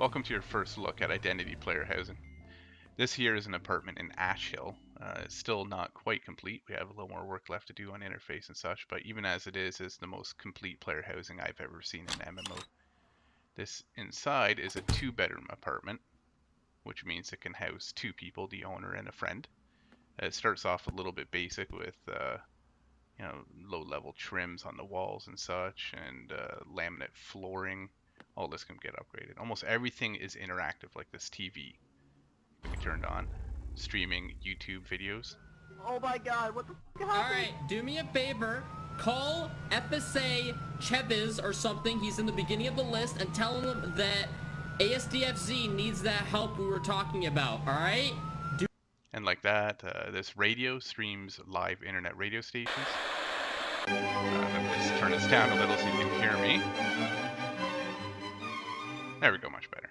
Welcome to your first look at Identity Player Housing. This here is an apartment in Ash Hill. It's still not quite complete. We have a little more work left to do on interface and such, but even as it is, it's the most complete player housing I've ever seen in MMO. This inside is a 2-bedroom apartment, which means it can house 2 people, the owner and a friend. It starts off a little bit basic with low-level trims on the walls and such, and laminate flooring. All this can get upgraded. Almost everything is interactive, like this TV can be turned on, streaming YouTube videos. Oh my god, what the f happened? Alright, do me a favor. Call FSA Cheviz or something, he's in the beginning of the list, and tell him that ASDFZ needs that help we were talking about, alright? And like that, this radio streams live internet radio stations. Let me just turn this down a little so you can hear me. There we go, much better.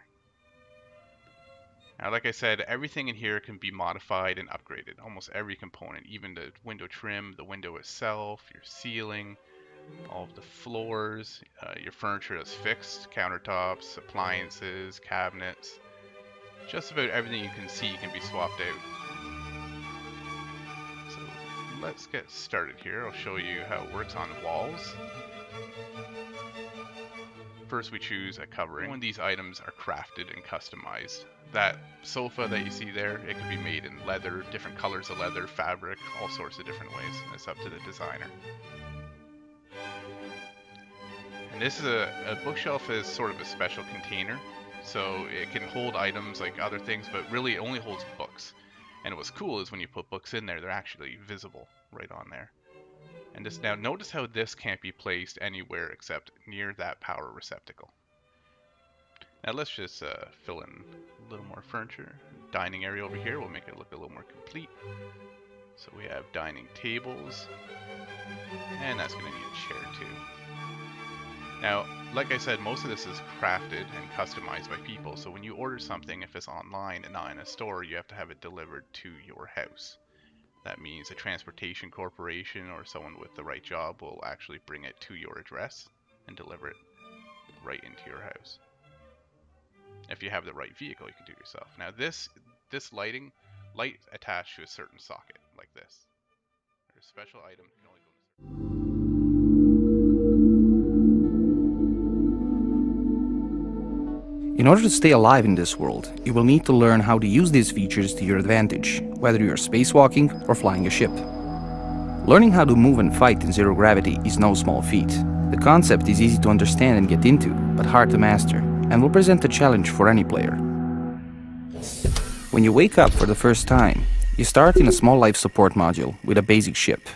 Now, like I said, everything in here can be modified and upgraded. Almost every component, even the window trim, the window itself, your ceiling, all of the floors, your furniture is fixed, countertops, appliances, cabinets. Just about everything you can see can be swapped out. So let's get started here. I'll show you how it works on walls. First, we choose a covering. When these items are crafted and customized, that sofa that you see there, it can be made in leather, different colors of leather, fabric, all sorts of different ways. It's up to the designer. And this is a bookshelf is sort of a special container, so it can hold items like other things, but really it only holds books. And what's cool is when you put books in there, they're actually visible right on there. And this, now notice how this can't be placed anywhere except near that power receptacle. Now let's just fill in a little more furniture. Dining area over here will make it look a little more complete. So we have dining tables, and that's going to need a chair too. Now, like I said, most of this is crafted and customized by people. So when you order something, if it's online and not in a store, you have to have it delivered to your house. That means a transportation corporation or someone with the right job will actually bring it to your address and deliver it right into your house. If you have the right vehicle, you can do it yourself. Now this light attached to a certain socket, like this. There's a special item that can only go to In order to stay alive in this world, you will need to learn how to use these features to your advantage, whether you're spacewalking or flying a ship. Learning how to move and fight in zero gravity is no small feat. The concept is easy to understand and get into, but hard to master, and will present a challenge for any player. When you wake up for the first time, you start in a small life support module with a basic ship,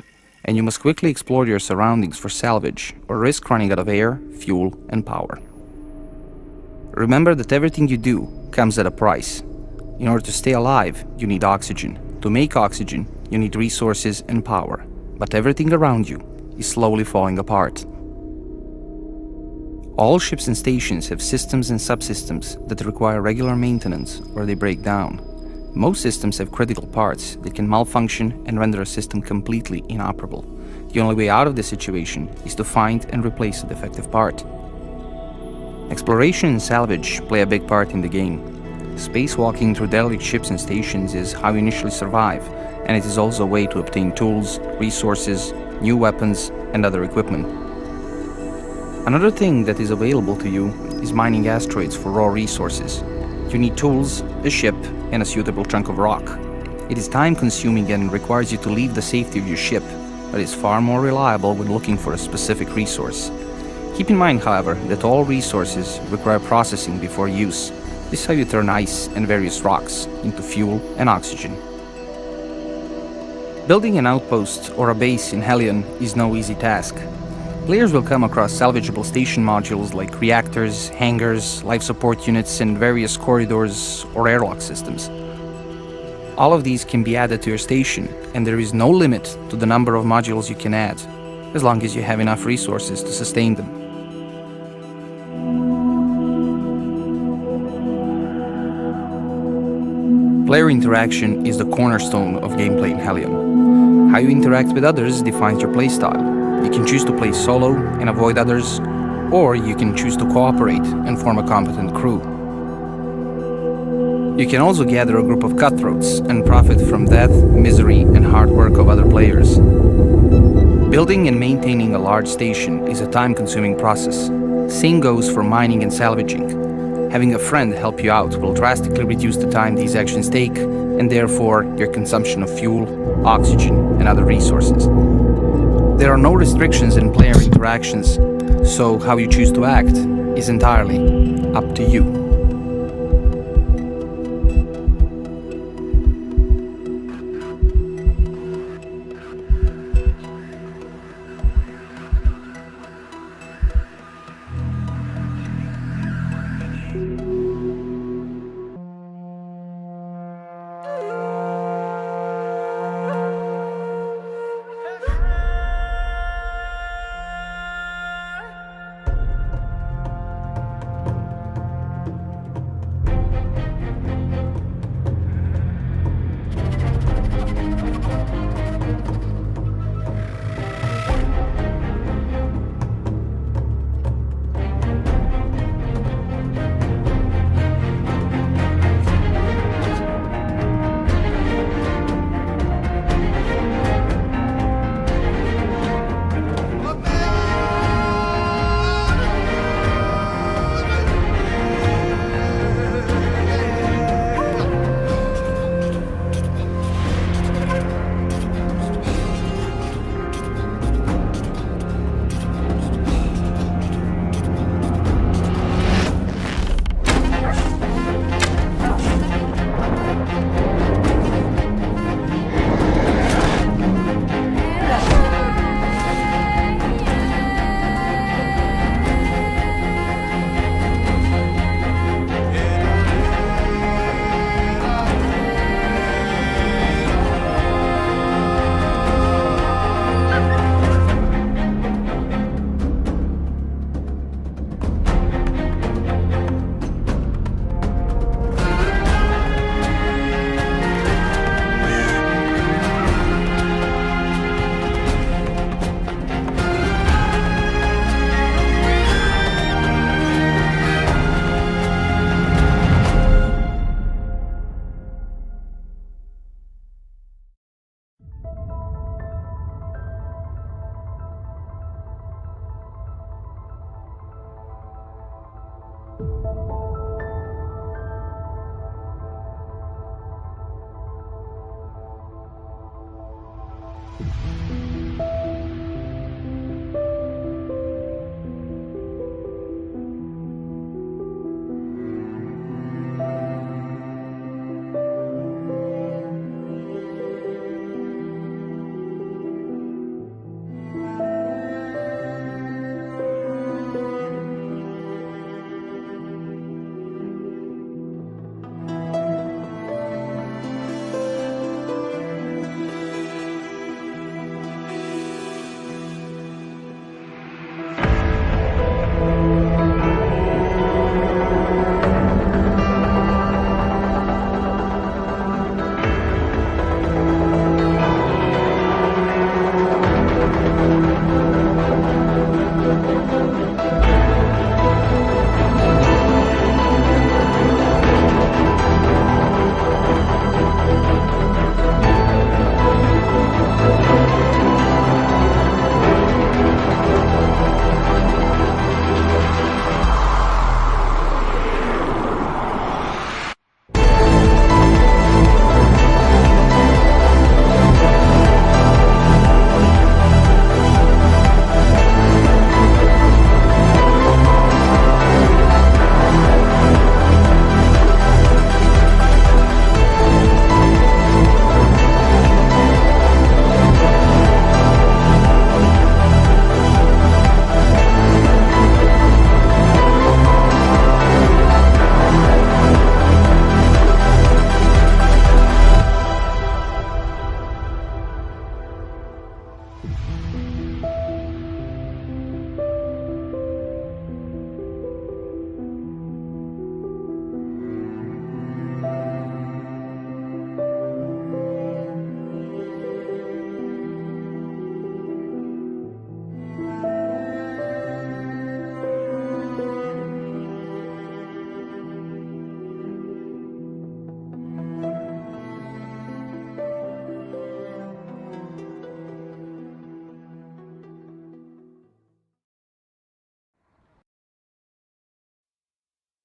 and you must quickly explore your surroundings for salvage or risk running out of air, fuel, and power. Remember that everything you do comes at a price. In order to stay alive, you need oxygen. To make oxygen, you need resources and power. But everything around you is slowly falling apart. All ships and stations have systems and subsystems that require regular maintenance or they break down. Most systems have critical parts that can malfunction and render a system completely inoperable. The only way out of this situation is to find and replace a defective part. Exploration and salvage play a big part in the game. Spacewalking through derelict ships and stations is how you initially survive, and it is also a way to obtain tools, resources, new weapons, and other equipment. Another thing that is available to you is mining asteroids for raw resources. You need tools, a ship, and a suitable chunk of rock. It is time-consuming and requires you to leave the safety of your ship, but is far more reliable when looking for a specific resource. Keep in mind, however, that all resources require processing before use. This is how you turn ice and various rocks into fuel and oxygen. Building an outpost or a base in Hellion is no easy task. Players will come across salvageable station modules like reactors, hangars, life support units, and various corridors or airlock systems. All of these can be added to your station, and there is no limit to the number of modules you can add, as long as you have enough resources to sustain them. Player interaction is the cornerstone of gameplay in Hellion. How you interact with others defines your playstyle. You can choose to play solo and avoid others, or you can choose to cooperate and form a competent crew. You can also gather a group of cutthroats and profit from death, misery, and hard work of other players. Building and maintaining a large station is a time-consuming process. Same goes for mining and salvaging. Having a friend help you out will drastically reduce the time these actions take, and therefore your consumption of fuel, oxygen, and other resources. There are no restrictions in player interactions, so how you choose to act is entirely up to you.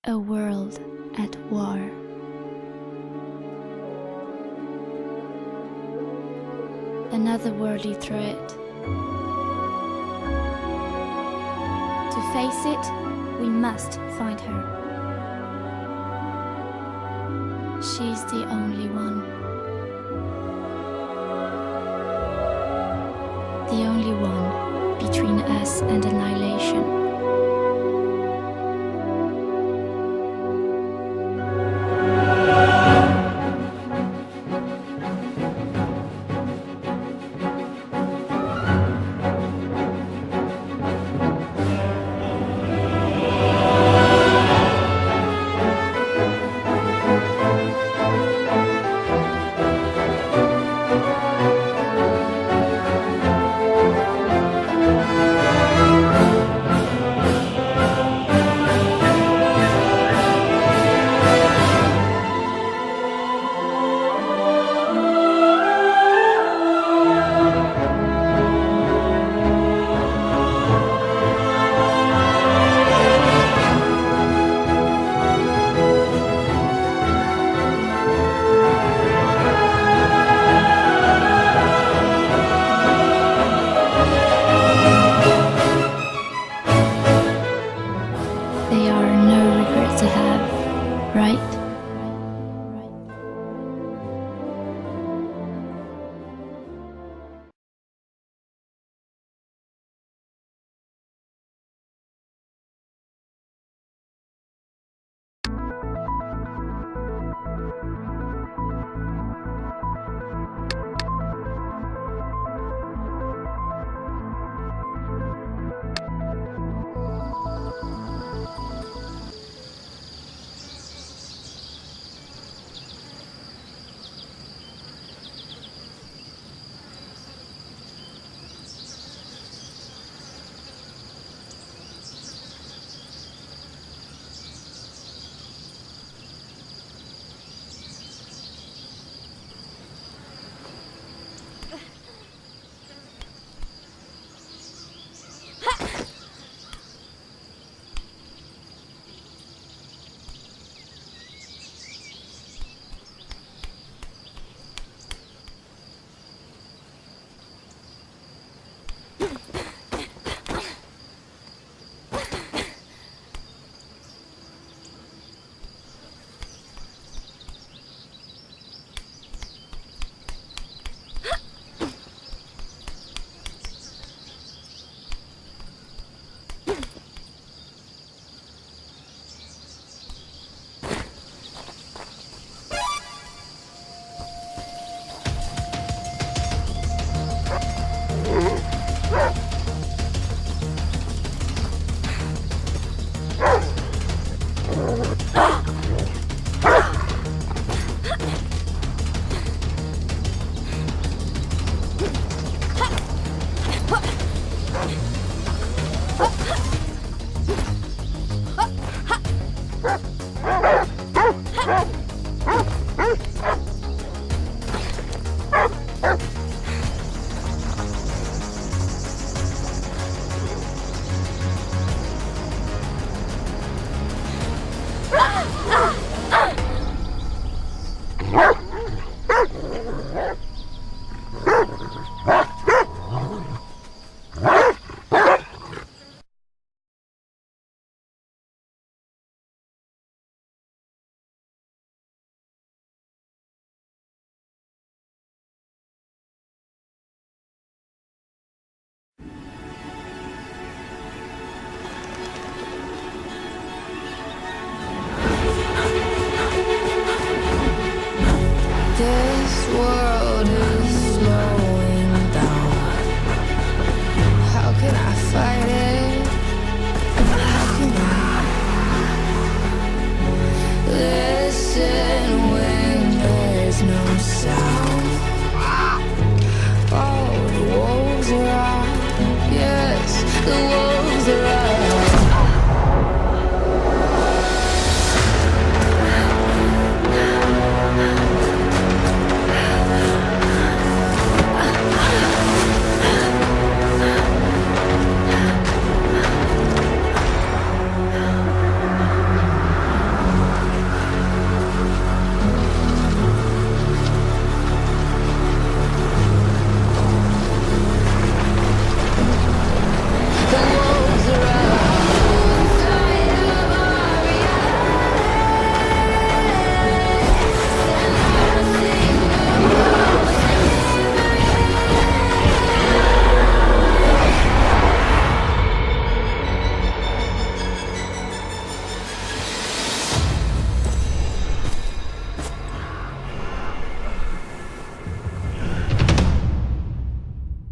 A world at war. Another worldly threat. To face it, we must find her. She's the only one. The only one between us and annihilation. The wolves are out.